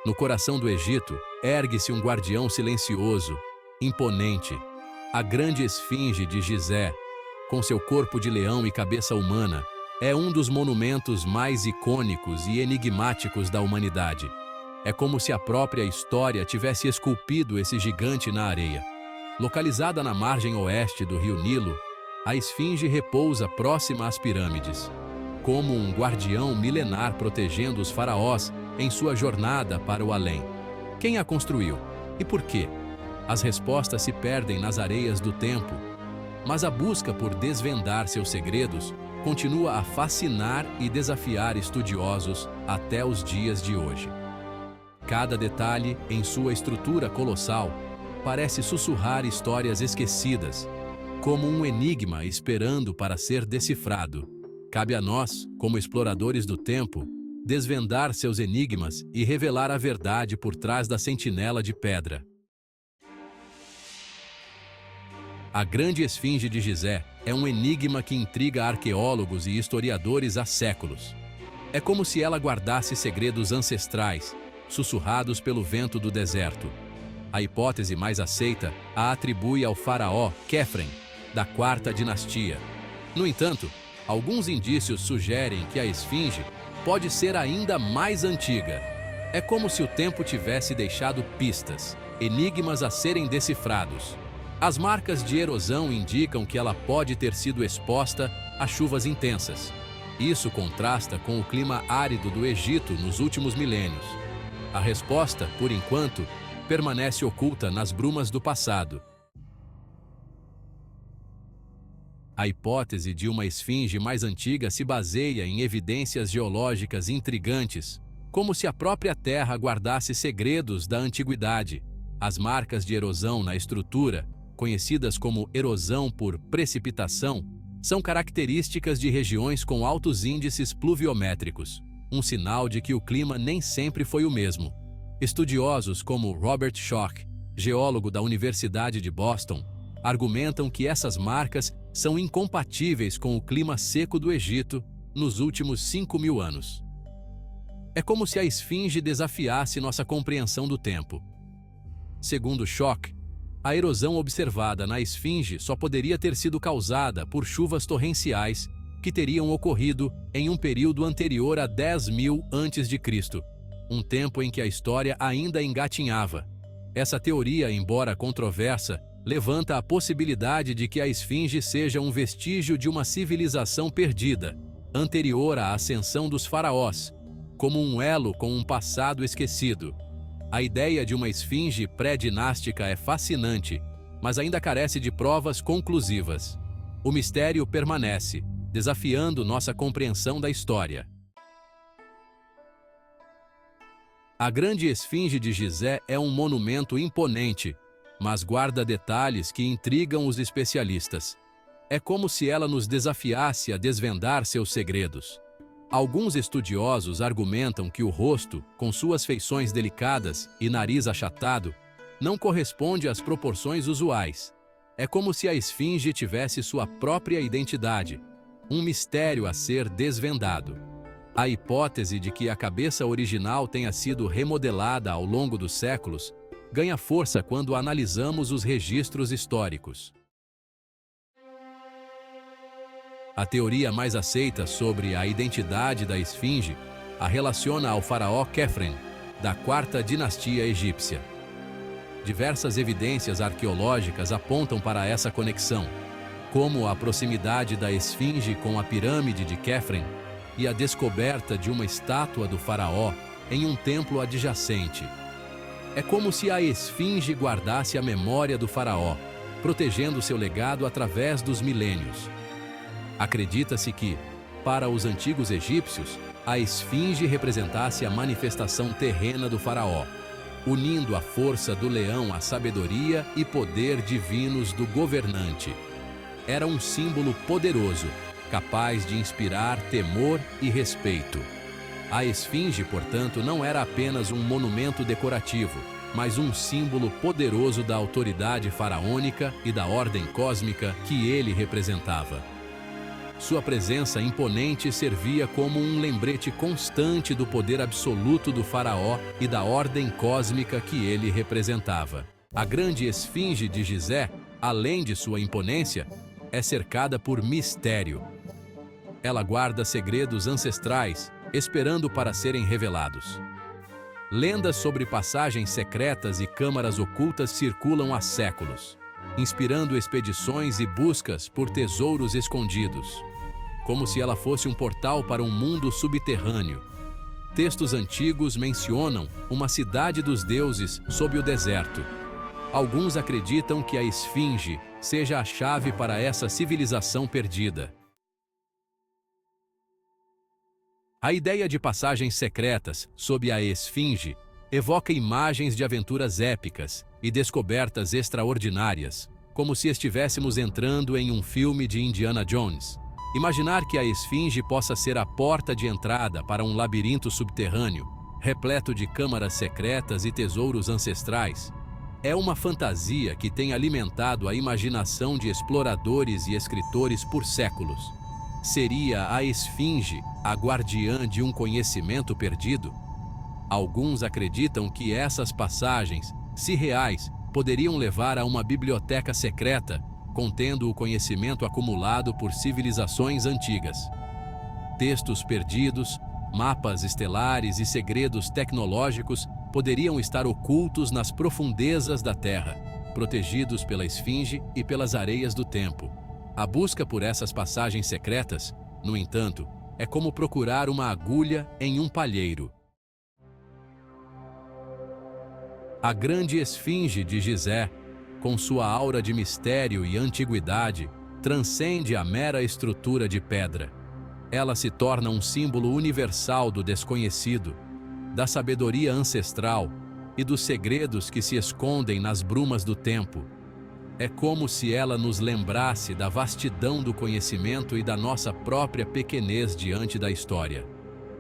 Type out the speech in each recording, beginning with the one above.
No coração do Egito, ergue-se um guardião silencioso, imponente, a grande esfinge de Gizé, com seu corpo de leão e cabeça humana, é um dos monumentos mais icônicos e enigmáticos da humanidade. É como se a própria história tivesse esculpido esse gigante na areia. Localizada na margem oeste do rio Nilo, a esfinge repousa próxima às pirâmides, como um guardião milenar protegendo os faraós em sua jornada para o além. Quem a construiu? E por quê? As respostas se perdem nas areias do tempo, mas a busca por desvendar seus segredos continua a fascinar e desafiar estudiosos até os dias de hoje. Cada detalhe em sua estrutura colossal parece sussurrar histórias esquecidas, como um enigma esperando para ser decifrado. Cabe a nós, como exploradores do tempo, desvendar seus enigmas e revelar a verdade por trás da sentinela de pedra. A grande esfinge de Gizé é um enigma que intriga arqueólogos e historiadores há séculos. É como se ela guardasse segredos ancestrais, sussurrados pelo vento do deserto. A hipótese mais aceita a atribui ao faraó Quefren, da quarta dinastia. No entanto, alguns indícios sugerem que a esfinge pode ser ainda mais antiga. É como se o tempo tivesse deixado pistas, enigmas a serem decifrados. As marcas de erosão indicam que ela pode ter sido exposta a chuvas intensas. Isso contrasta com o clima árido do Egito nos últimos milênios. A resposta, por enquanto, permanece oculta nas brumas do passado. A hipótese de uma esfinge mais antiga se baseia em evidências geológicas intrigantes, como se a própria Terra guardasse segredos da antiguidade. As marcas de erosão na estrutura, conhecidas como erosão por precipitação, são características de regiões com altos índices pluviométricos, um sinal de que o clima nem sempre foi o mesmo. Estudiosos como Robert Schoch, geólogo da Universidade de Boston, argumentam que essas marcas são incompatíveis com o clima seco do Egito nos últimos 5.000 anos. É como se a esfinge desafiasse nossa compreensão do tempo. Segundo Schoch, a erosão observada na esfinge só poderia ter sido causada por chuvas torrenciais que teriam ocorrido em um período anterior a 10.000 a.C., um tempo em que a história ainda engatinhava. Essa teoria, embora controversa, levanta a possibilidade de que a esfinge seja um vestígio de uma civilização perdida, anterior à ascensão dos faraós, como um elo com um passado esquecido. A ideia de uma esfinge pré-dinástica é fascinante, mas ainda carece de provas conclusivas. O mistério permanece, desafiando nossa compreensão da história. A grande esfinge de Gizé é um monumento imponente, mas guarda detalhes que intrigam os especialistas. É como se ela nos desafiasse a desvendar seus segredos. Alguns estudiosos argumentam que o rosto, com suas feições delicadas e nariz achatado, não corresponde às proporções usuais. É como se a esfinge tivesse sua própria identidade, um mistério a ser desvendado. A hipótese de que a cabeça original tenha sido remodelada ao longo dos séculos ganha força quando analisamos os registros históricos. A teoria mais aceita sobre a identidade da esfinge a relaciona ao faraó Quefren, da quarta dinastia egípcia. Diversas evidências arqueológicas apontam para essa conexão, como a proximidade da esfinge com a pirâmide de Quefren e a descoberta de uma estátua do faraó em um templo adjacente. É como se a esfinge guardasse a memória do faraó, protegendo seu legado através dos milênios. Acredita-se que, para os antigos egípcios, a esfinge representasse a manifestação terrena do faraó, unindo a força do leão à sabedoria e poder divinos do governante. Era um símbolo poderoso, capaz de inspirar temor e respeito. A esfinge, portanto, não era apenas um monumento decorativo, mas um símbolo poderoso da autoridade faraônica e da ordem cósmica que ele representava. Sua presença imponente servia como um lembrete constante do poder absoluto do faraó e da ordem cósmica que ele representava. A grande esfinge de Gizé, além de sua imponência, é cercada por mistério. Ela guarda segredos ancestrais, esperando para serem revelados. Lendas sobre passagens secretas e câmaras ocultas circulam há séculos, inspirando expedições e buscas por tesouros escondidos, como se ela fosse um portal para um mundo subterrâneo. Textos antigos mencionam uma cidade dos deuses sob o deserto. Alguns acreditam que a esfinge seja a chave para essa civilização perdida. A ideia de passagens secretas sob a esfinge evoca imagens de aventuras épicas e descobertas extraordinárias, como se estivéssemos entrando em um filme de Indiana Jones. Imaginar que a esfinge possa ser a porta de entrada para um labirinto subterrâneo, repleto de câmaras secretas e tesouros ancestrais, é uma fantasia que tem alimentado a imaginação de exploradores e escritores por séculos. Seria a esfinge a guardiã de um conhecimento perdido? Alguns acreditam que essas passagens, se reais, poderiam levar a uma biblioteca secreta, contendo o conhecimento acumulado por civilizações antigas. Textos perdidos, mapas estelares e segredos tecnológicos poderiam estar ocultos nas profundezas da Terra, protegidos pela esfinge e pelas areias do tempo. A busca por essas passagens secretas, no entanto, é como procurar uma agulha em um palheiro. A grande esfinge de Gizé, com sua aura de mistério e antiguidade, transcende a mera estrutura de pedra. Ela se torna um símbolo universal do desconhecido, da sabedoria ancestral e dos segredos que se escondem nas brumas do tempo. É como se ela nos lembrasse da vastidão do conhecimento e da nossa própria pequenez diante da história.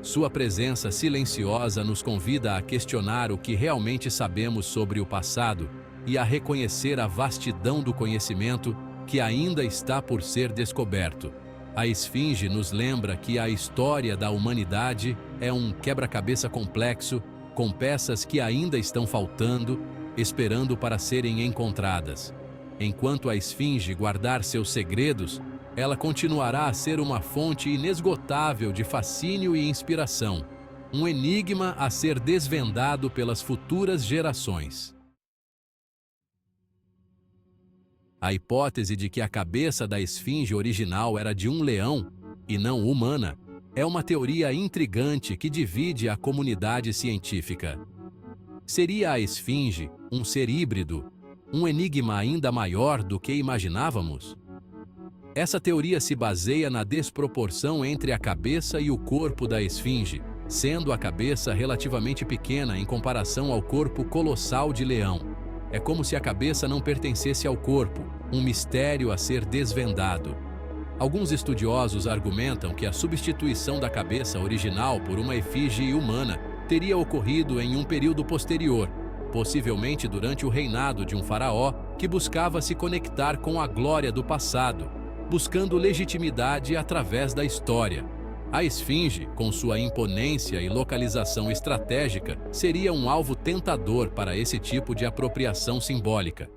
Sua presença silenciosa nos convida a questionar o que realmente sabemos sobre o passado e a reconhecer a vastidão do conhecimento que ainda está por ser descoberto. A esfinge nos lembra que a história da humanidade é um quebra-cabeça complexo, com peças que ainda estão faltando, esperando para serem encontradas. Enquanto a esfinge guardar seus segredos, ela continuará a ser uma fonte inesgotável de fascínio e inspiração, um enigma a ser desvendado pelas futuras gerações. A hipótese de que a cabeça da esfinge original era de um leão, e não humana, é uma teoria intrigante que divide a comunidade científica. Seria a esfinge um ser híbrido, um enigma ainda maior do que imaginávamos? Essa teoria se baseia na desproporção entre a cabeça e o corpo da esfinge, sendo a cabeça relativamente pequena em comparação ao corpo colossal de leão. É como se a cabeça não pertencesse ao corpo, um mistério a ser desvendado. Alguns estudiosos argumentam que a substituição da cabeça original por uma efígie humana teria ocorrido em um período posterior, possivelmente durante o reinado de um faraó que buscava se conectar com a glória do passado, buscando legitimidade através da história. A esfinge, com sua imponência e localização estratégica, seria um alvo tentador para esse tipo de apropriação simbólica.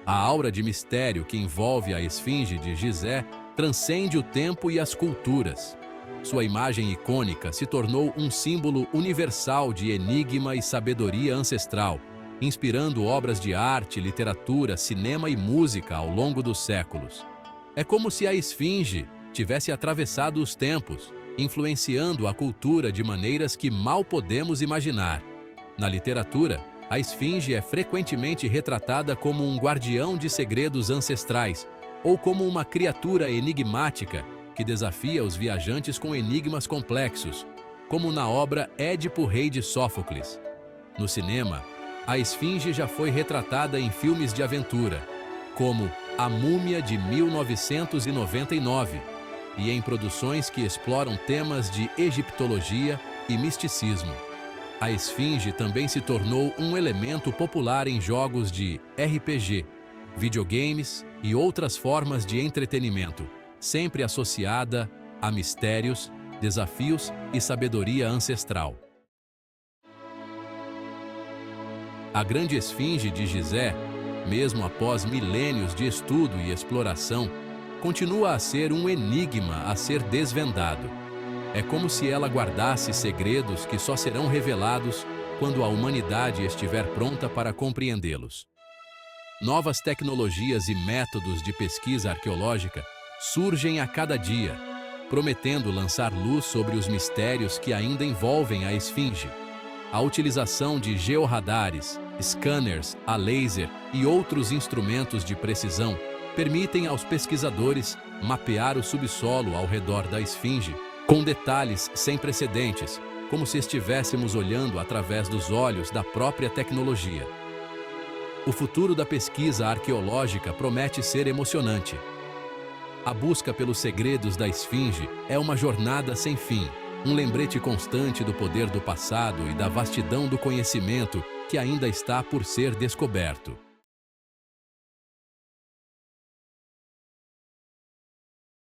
A aura de mistério que envolve a esfinge de Gizé transcende o tempo e as culturas. Sua imagem icônica se tornou um símbolo universal de enigma e sabedoria ancestral, inspirando obras de arte, literatura, cinema e música ao longo dos séculos. É como se a esfinge tivesse atravessado os tempos, influenciando a cultura de maneiras que mal podemos imaginar. Na literatura, a esfinge é frequentemente retratada como um guardião de segredos ancestrais, ou como uma criatura enigmática que desafia os viajantes com enigmas complexos, como na obra Édipo, Rei de Sófocles. No cinema, a esfinge já foi retratada em filmes de aventura, como A Múmia de 1999, e em produções que exploram temas de egiptologia e misticismo. A esfinge também se tornou um elemento popular em jogos de RPG, videogames e outras formas de entretenimento, sempre associada a mistérios, desafios e sabedoria ancestral. A grande esfinge de Gizé, mesmo após milênios de estudo e exploração, continua a ser um enigma a ser desvendado. É como se ela guardasse segredos que só serão revelados quando a humanidade estiver pronta para compreendê-los. Novas tecnologias e métodos de pesquisa arqueológica surgem a cada dia, prometendo lançar luz sobre os mistérios que ainda envolvem a esfinge. A utilização de georradares, scanners a laser e outros instrumentos de precisão permitem aos pesquisadores mapear o subsolo ao redor da esfinge com detalhes sem precedentes, como se estivéssemos olhando através dos olhos da própria tecnologia. O futuro da pesquisa arqueológica promete ser emocionante. A busca pelos segredos da esfinge é uma jornada sem fim, um lembrete constante do poder do passado e da vastidão do conhecimento que ainda está por ser descoberto.